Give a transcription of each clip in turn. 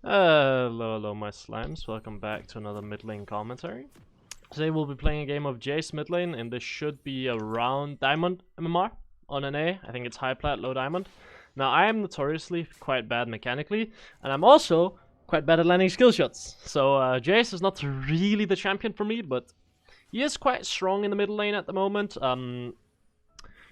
Hello, my slimes. Welcome back to another mid lane commentary. Today we'll be playing a game of Jayce mid lane, and this should be around Diamond MMR on an A. I think it's high plat, low diamond. Now, I am notoriously quite bad mechanically, and I'm also quite bad at landing skill shots. So, Jayce is not really the champion for me, but he is quite strong in the middle lane at the moment.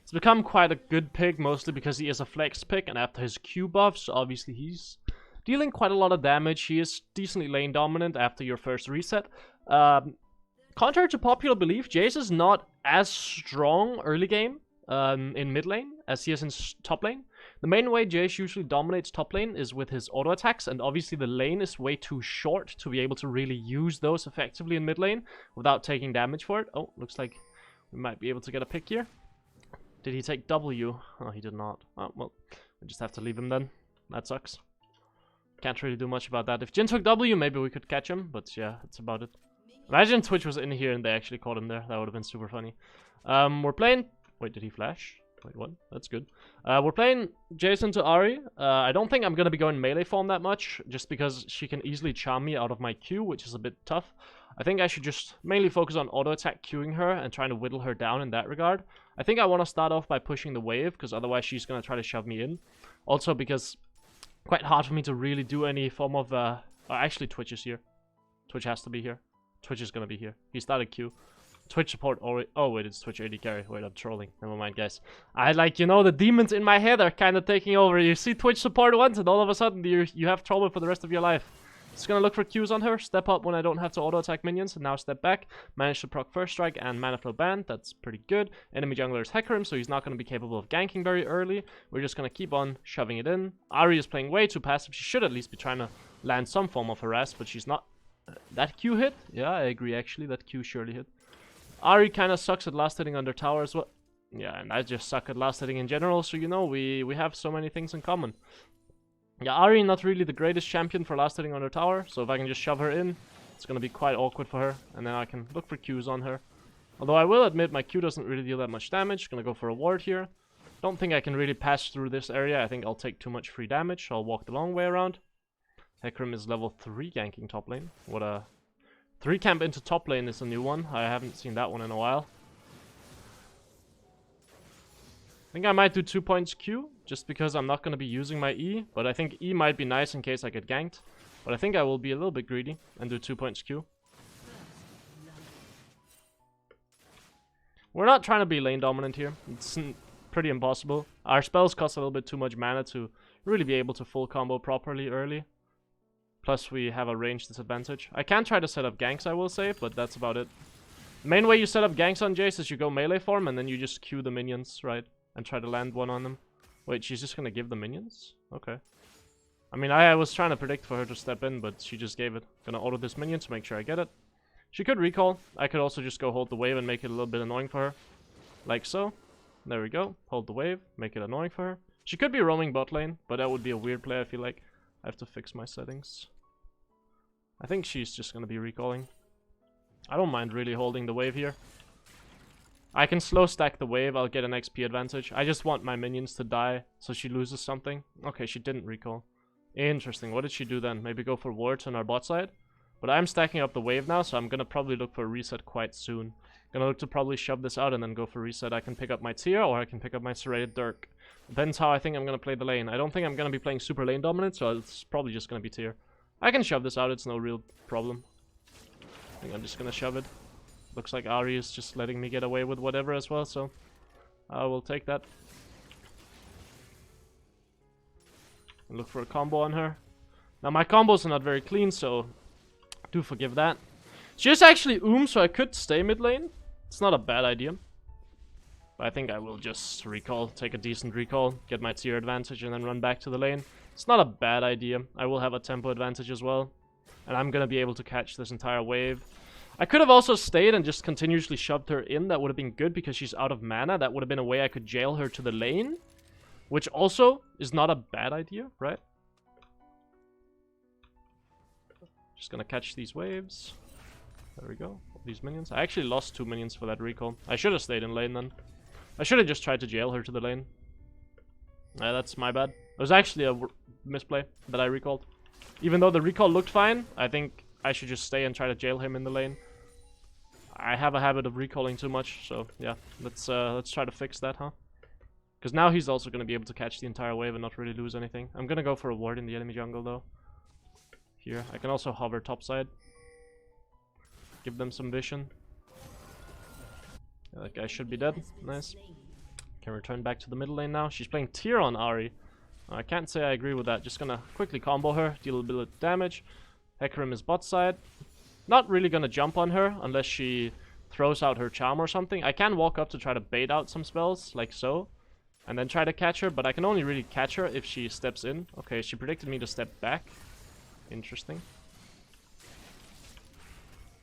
It's become quite a good pick, mostly because he is a flex pick, and after his Q buffs, obviously he's dealing quite a lot of damage. He is decently lane dominant after your first reset. Contrary to popular belief, Jayce is not as strong early game in mid lane as he is in top lane. The main way Jayce usually dominates top lane is with his auto attacks, and obviously the lane is way too short to be able to really use those effectively in mid lane without taking damage for it. Oh, looks like we might be able to get a pick here. Did he take W? Oh, he did not. Oh, well, we just have to leave him then. That sucks. Can't really do much about that. If Jin took W, maybe we could catch him, but yeah, that's about it. Imagine Twitch was in here and they actually caught him there. That would have been super funny. We're playing... Wait, did he flash? Wait, what? That's good. We're playing Jayce into Ahri. I don't think I'm going to be going melee form that much, just because she can easily charm me out of my Q, which is a bit tough. I think I should just mainly focus on auto attack queuing her and trying to whittle her down in that regard. I think I want to start off by pushing the wave, because otherwise she's going to try to shove me in. Also because quite hard for me to really do any form of... actually, Twitch is here. Twitch has to be here. Twitch is going to be here. He started Q. Twitch support already... Oh, wait, it's Twitch AD carry. Wait, I'm trolling. Never mind, guys. You know, the demons in my head are kind of taking over. You see Twitch support once, and all of a sudden you have trouble for the rest of your life. Just gonna look for Qs on her, step up when I don't have to auto-attack minions, and now step back. Manage to proc First Strike and Mana Flow Band, that's pretty good. Enemy jungler is Hecarim, so he's not gonna be capable of ganking very early. We're just gonna keep on shoving it in. Ahri is playing way too passive, she should at least be trying to land some form of harass, but she's not. That Q hit? Yeah, I agree actually, that Q surely hit. Ahri kinda sucks at last hitting under tower as well. Yeah, and I just suck at last hitting in general, so you know, we have so many things in common. Yeah, Ahri not really the greatest champion for last hitting on her tower, so if I can just shove her in, it's gonna be quite awkward for her, and then I can look for Qs on her. Although I will admit my Q doesn't really deal that much damage. Gonna go for a ward here. Don't think I can really pass through this area. I think I'll take too much free damage, so I'll walk the long way around. Hecarim is level 3 ganking top lane. What a... 3 camp into top lane is a new one. I haven't seen that one in a while. I think I might do 2 points Q, just because I'm not going to be using my E, but I think E might be nice in case I get ganked. But I think I will be a little bit greedy and do 2 points Q. We're not trying to be lane dominant here. It's pretty impossible. Our spells cost a little bit too much mana to really be able to full combo properly early. Plus we have a range disadvantage. I can try to set up ganks, I will say, but that's about it. The main way you set up ganks on Jayce is you go melee form and then you just Q the minions, right? And try to land one on them. Wait, she's just gonna give the minions? Okay. I mean, I was trying to predict for her to step in, but she just gave it. Gonna auto this minion to make sure I get it. She could recall. I could also just go hold the wave and make it a little bit annoying for her. Like so. There we go. Hold the wave. Make it annoying for her. She could be roaming bot lane, but that would be a weird play, I feel like. I have to fix my settings. I think she's just gonna be recalling. I don't mind really holding the wave here. I can slow stack the wave, I'll get an XP advantage. I just want my minions to die, so she loses something. Okay, she didn't recall. Interesting, what did she do then? Maybe go for wards on our bot side? But I'm stacking up the wave now, so I'm gonna probably look for a reset quite soon. Gonna look to probably shove this out and then go for reset. I can pick up my tier, or I can pick up my serrated dirk. Depends how I think I'm gonna play the lane. I don't think I'm gonna be playing super lane dominant, so it's probably just gonna be tier. I can shove this out, it's no real problem. I think I'm just gonna shove it. Looks like Ahri is just letting me get away with whatever as well, so I will take that. And look for a combo on her. Now my combos are not very clean, so do forgive that. She is actually so I could stay mid lane. It's not a bad idea. But I think I will just recall, take a decent recall, get my tier advantage, and then run back to the lane. It's not a bad idea. I will have a tempo advantage as well. And I'm gonna be able to catch this entire wave. I could have also stayed and just continuously shoved her in. That would have been good because she's out of mana. That would have been a way I could jail her to the lane. Which also is not a bad idea, right? Just gonna catch these waves. There we go. These minions. I actually lost 2 minions for that recall. I should have stayed in lane then. I should have just tried to jail her to the lane. That's my bad. It was actually a misplay that I recalled. Even though the recall looked fine, I think I should just stay and try to jail him in the lane. I have a habit of recalling too much, so yeah, let's try to fix that, huh? Because now he's also going to be able to catch the entire wave and not really lose anything. I'm going to go for a ward in the enemy jungle, though. Here, I can also hover topside. Give them some vision. Yeah, that guy should be dead. Nice. Can return back to the middle lane now. She's playing tier on Ahri. I can't say I agree with that. Just gonna quickly combo her, deal a bit of damage. Hecarim is bot side. Not really gonna jump on her unless she throws out her charm or something. I can walk up to try to bait out some spells, like so. And then try to catch her, but I can only really catch her if she steps in. Okay, she predicted me to step back. Interesting.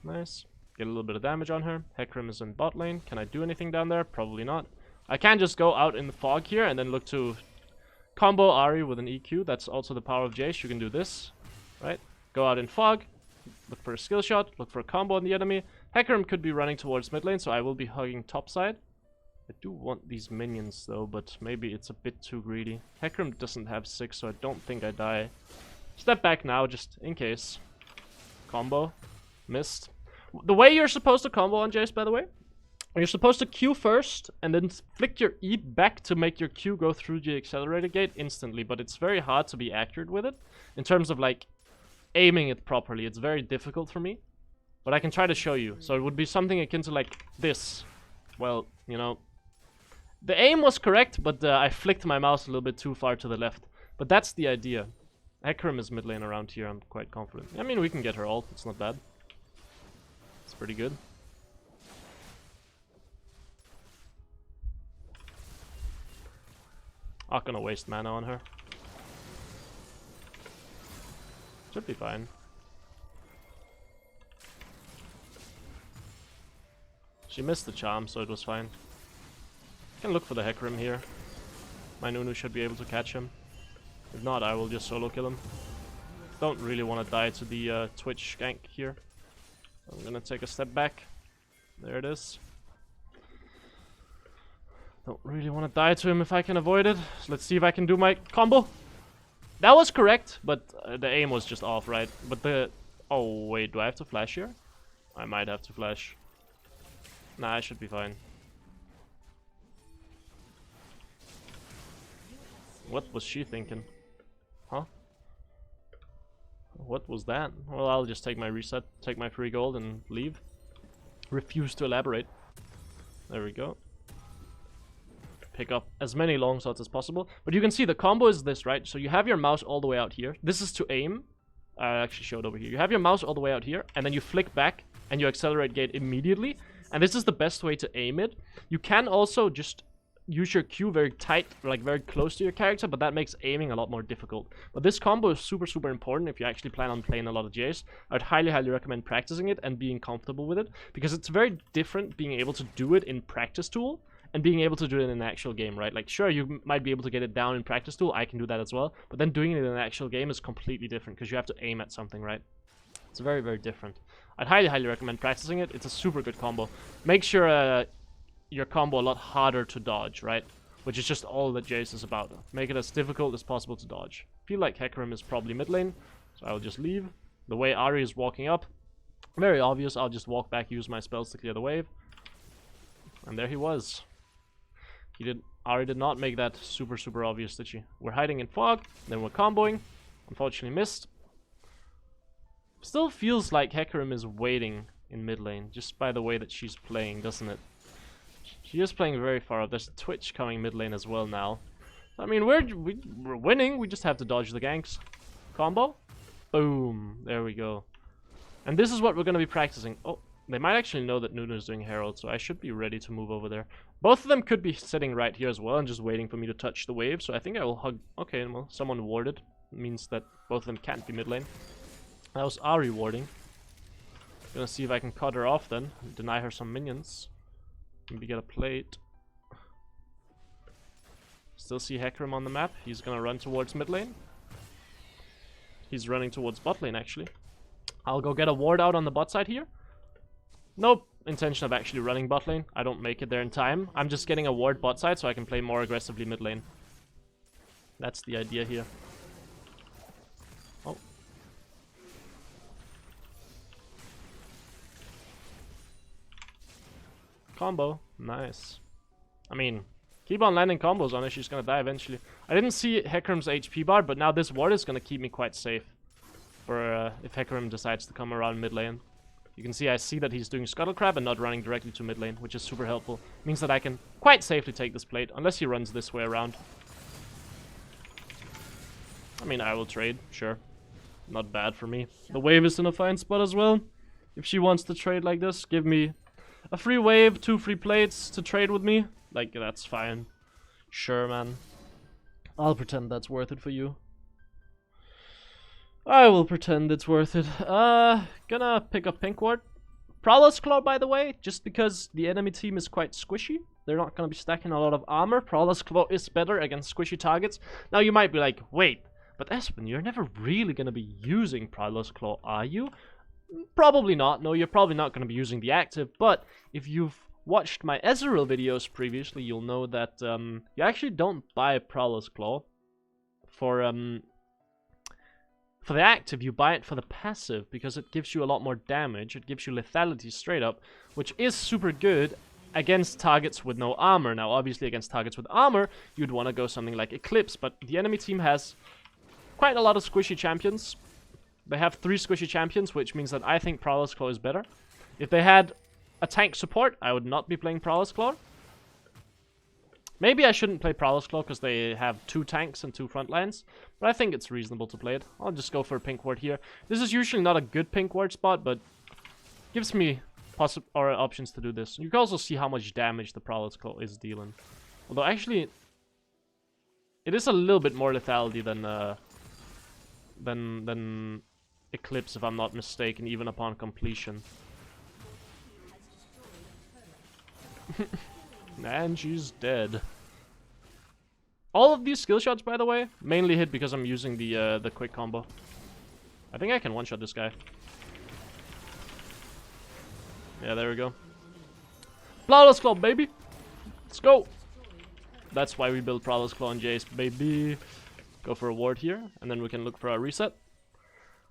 Nice. Get a little bit of damage on her. Hecarim is in bot lane. Can I do anything down there? Probably not. I can just go out in the fog here and then look to combo Ahri with an EQ. That's also the power of Jayce. You can do this, right? Go out in fog, look for a skill shot, look for a combo on the enemy. Hecarim could be running towards mid lane, so I will be hugging topside. I do want these minions though, but maybe it's a bit too greedy. Hecarim doesn't have 6, so I don't think I die. Step back now, just in case. Combo. Missed. The way you're supposed to combo on Jayce, by the way, you're supposed to Q first, and then flick your E back to make your Q go through the accelerator gate instantly, but it's very hard to be accurate with it. In terms of, like, aiming it properly, it's very difficult for me. But I can try to show you. So it would be something akin to, like, this. Well, you know, the aim was correct, but I flicked my mouse a little bit too far to the left. But that's the idea. Hecarim is mid lane around here, I'm quite confident. I mean, we can get her ult, it's not bad. It's pretty good. Not gonna waste mana on her. Should be fine. She missed the charm, so it was fine. Can look for the Hecarim here. My Nunu should be able to catch him. If not, I will just solo kill him. Don't really want to die to the Twitch gank here. I'm gonna take a step back. There it is. Don't really want to die to him if I can avoid it. So let's see if I can do my combo. That was correct, but the aim was just off, right? But the... Oh, wait, do I have to flash here? I might have to flash. Nah, I should be fine. What was she thinking? Huh? What was that? Well, I'll just take my reset, take my free gold and leave. Refuse to elaborate. There we go. Pick up as many long shots as possible. But you can see the combo is this, right? So you have your mouse all the way out here. This is to aim. I actually showed over here. You have your mouse all the way out here, and then you flick back, and you accelerate gate immediately. And this is the best way to aim it. You can also just use your Q very tight, like very close to your character, but that makes aiming a lot more difficult. But this combo is super, super important if you actually plan on playing a lot of Jayce. I'd highly, highly recommend practicing it and being comfortable with it, because it's very different being able to do it in practice tool and being able to do it in an actual game, right? Like, sure, you might be able to get it down in practice tool, I can do that as well, but then doing it in an actual game is completely different, because you have to aim at something, right? It's very, very different. I'd highly, highly recommend practicing it. It's a super good combo. Make sure your combo a lot harder to dodge, right? Which is just all that Jayce is about. Make it as difficult as possible to dodge. Feel like Hecarim is probably mid lane, so I will just leave. The way Ahri is walking up, very obvious. I'll just walk back, use my spells to clear the wave. And there he was. Ahri did not make that super, super obvious, did she? We're hiding in fog, then we're comboing. Unfortunately missed. Still feels like Hecarim is waiting in mid lane, just by the way that she's playing, doesn't it? She is playing very far up. There's a Twitch coming mid lane as well now. I mean, we're winning. We just have to dodge the ganks. Combo. Boom. There we go. And this is what we're going to be practicing. Oh, they might actually know that Nunu is doing Herald, so I should be ready to move over there. Both of them could be sitting right here as well and just waiting for me to touch the wave, so I think I will hug... Okay, well, someone warded. It means that both of them can't be mid lane. That was Ahri warding. Gonna see if I can cut her off then. Deny her some minions. Maybe get a plate. Still see Hecarim on the map. He's gonna run towards mid lane. He's running towards bot lane, actually. I'll go get a ward out on the bot side here. No intention of actually running bot lane. I don't make it there in time. I'm just getting a ward bot side so I can play more aggressively mid lane. That's the idea here. Oh, Combo. Nice. I mean, keep on landing combos on her, she's gonna die eventually. I didn't see Hecarim's HP bar, but now this ward is gonna keep me quite safe. For if Hecarim decides to come around mid lane. You can see I see that he's doing Scuttle Crab and not running directly to mid lane, which is super helpful. Means that I can quite safely take this plate, unless he runs this way around. I mean, I will trade, sure. Not bad for me. The wave is in a fine spot as well. If she wants to trade like this, give me a free wave, 2 free plates to trade with me. Like, that's fine. Sure, man. I'll pretend that's worth it for you. I will pretend it's worth it. Gonna pick up Pink Ward. Prowler's Claw, by the way, just because the enemy team is quite squishy. They're not gonna be stacking a lot of armor. Prowler's Claw is better against squishy targets. Now you might be like, wait, but Espen, you're never really gonna be using Prowler's Claw, are you? Probably not. No, you're probably not gonna be using the active, but if you've watched my Ezreal videos previously, you'll know that you actually don't buy Prowler's Claw for the active, you buy it for the passive, because it gives you a lot more damage. It gives you lethality straight up, which is super good against targets with no armor. Now, obviously, against targets with armor, you'd want to go something like Eclipse, but the enemy team has quite a lot of squishy champions. They have 3 squishy champions, which means that I think Prowler's Claw is better. If they had a tank support, I would not be playing Prowler's Claw. Maybe I shouldn't play Prowler's Claw because they have 2 tanks and 2 front lines, but I think it's reasonable to play it. I'll just go for a Pink Ward here. This is usually not a good Pink Ward spot, but gives me options to do this. You can also see how much damage the Prowler's Claw is dealing. Although actually, it is a little bit more lethality than Eclipse, if I'm not mistaken, even upon completion. And she's dead. All of these skill shots, by the way, mainly hit because I'm using the quick combo. I think I can one-shot this guy. Yeah, there we go. Prowler's Claw, baby! Let's go! That's why we build Prowler's Claw and Jayce, baby. Go for a ward here, and then we can look for a reset.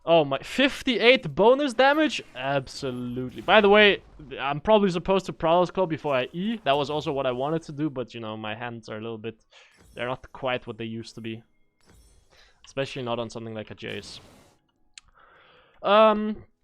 Oh my, 58 bonus damage? Absolutely. By the way, I'm probably supposed to Prowler's Claw before I E. That was also what I wanted to do, but you know, my hands are a little bit... They're not quite what they used to be. Especially not on something like a Jayce.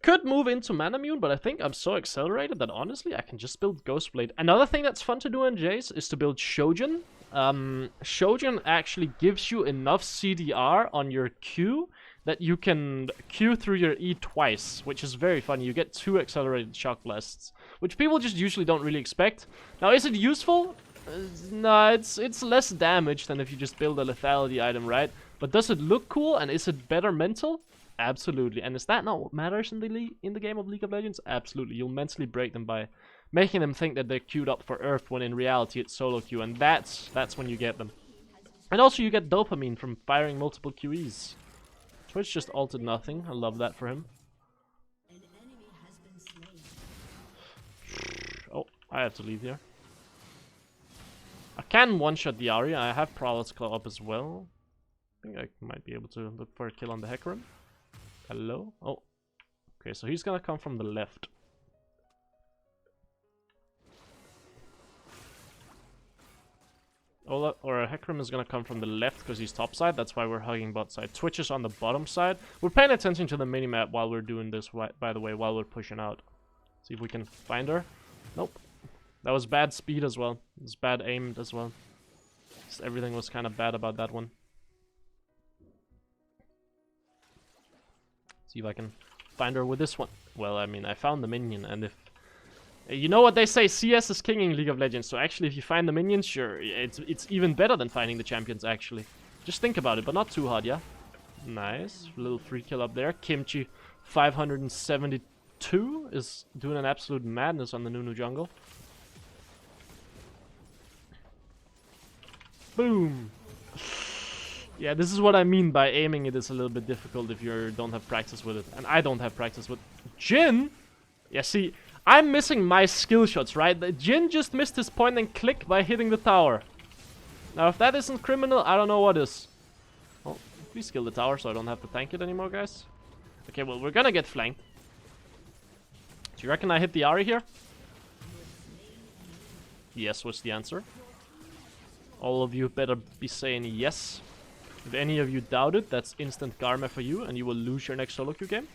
Could move into Manamune, but I think I'm so accelerated that honestly, I can just build Ghostblade. Another thing that's fun to do in Jayce is to build Shojin. Shojin actually gives you enough CDR on your Q that you can Q through your E twice, which is very funny. You get 2 accelerated shock blasts, which people just usually don't really expect. Now, is it useful? No, it's less damage than if you just build a lethality item, right? But does it look cool, and is it better mental? Absolutely. And is that not what matters in the game of League of Legends? Absolutely. You'll mentally break them by making them think that they're queued up for Earth, when in reality it's solo queue, and that's when you get them. And also you get dopamine from firing multiple QEs. Twitch just ulted nothing. I love that for him. Oh, I have to leave here. I can one-shot the Ahri. I have Prowler's Claw up as well. I think I might be able to look for a kill on the Hecarim. Hello? Oh. Okay, so he's gonna come from the left. Or Hecarim is gonna come from the left because he's top side. That's why we're hugging bot side. Twitch is on the bottom side. We're paying attention to the minimap while we're doing this, by the way, while we're pushing out. See if we can find her. Nope. That was bad speed as well. It was bad aimed as well. Just everything was kind of bad about that one. See if I can find her with this one. Well, I mean, I found the minion, and if... You know what they say, CS is king in League of Legends, so actually if you find the minions, sure, it's even better than finding the champions, actually. Just think about it, but not too hard, yeah? Nice. Little free kill up there. Kimchi 572 is doing an absolute madness on the Nunu jungle. Boom! Yeah, this is what I mean by aiming it is a little bit difficult if you don't have practice with it. And I don't have practice with Jhin! Yeah, see, I'm missing my skill shots, right? Jhin just missed his point and click by hitting the tower. Now, if that isn't criminal, I don't know what is. Well, please kill the tower so I don't have to tank it anymore, guys. Okay, well, we're gonna get flanked. Do you reckon I hit the Ahri here? Yes was the answer. All of you better be saying yes. If any of you doubt it, that's instant karma for you, and you will lose your next solo queue game.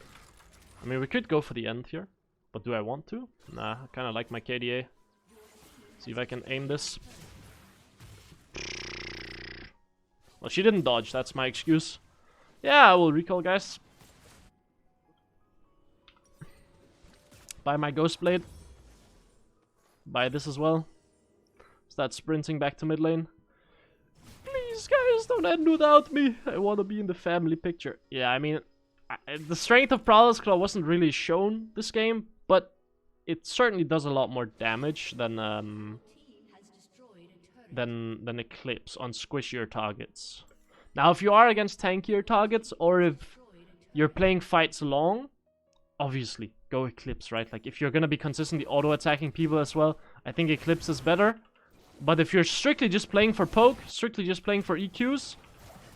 I mean, we could go for the end here, but do I want to? Nah, I kind of like my KDA. See if I can aim this. Well, she didn't dodge, that's my excuse. Yeah, I will recall, guys. Buy my Ghost Blade. Buy this as well. Start sprinting back to mid lane. Please, guys, don't end without me. I want to be in the family picture. Yeah, I mean, the strength of Prowlers Claw wasn't really shown this game, but it certainly does a lot more damage than Eclipse on squishier targets. Now, if you are against tankier targets, or if you're playing fights long, obviously go Eclipse, right? Like, if you're gonna be consistently auto-attacking people as well, I think Eclipse is better. But if you're strictly just playing for poke, strictly just playing for EQs,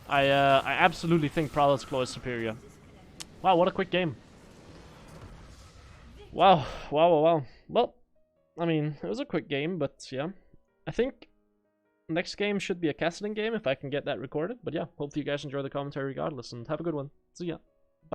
I absolutely think Prowler's Claw is superior. Wow, what a quick game. Wow. Well, I mean, it was a quick game, but yeah. I think next game should be a Castlin game if I can get that recorded. But yeah, hopefully you guys enjoy the commentary regardless, and have a good one. See ya.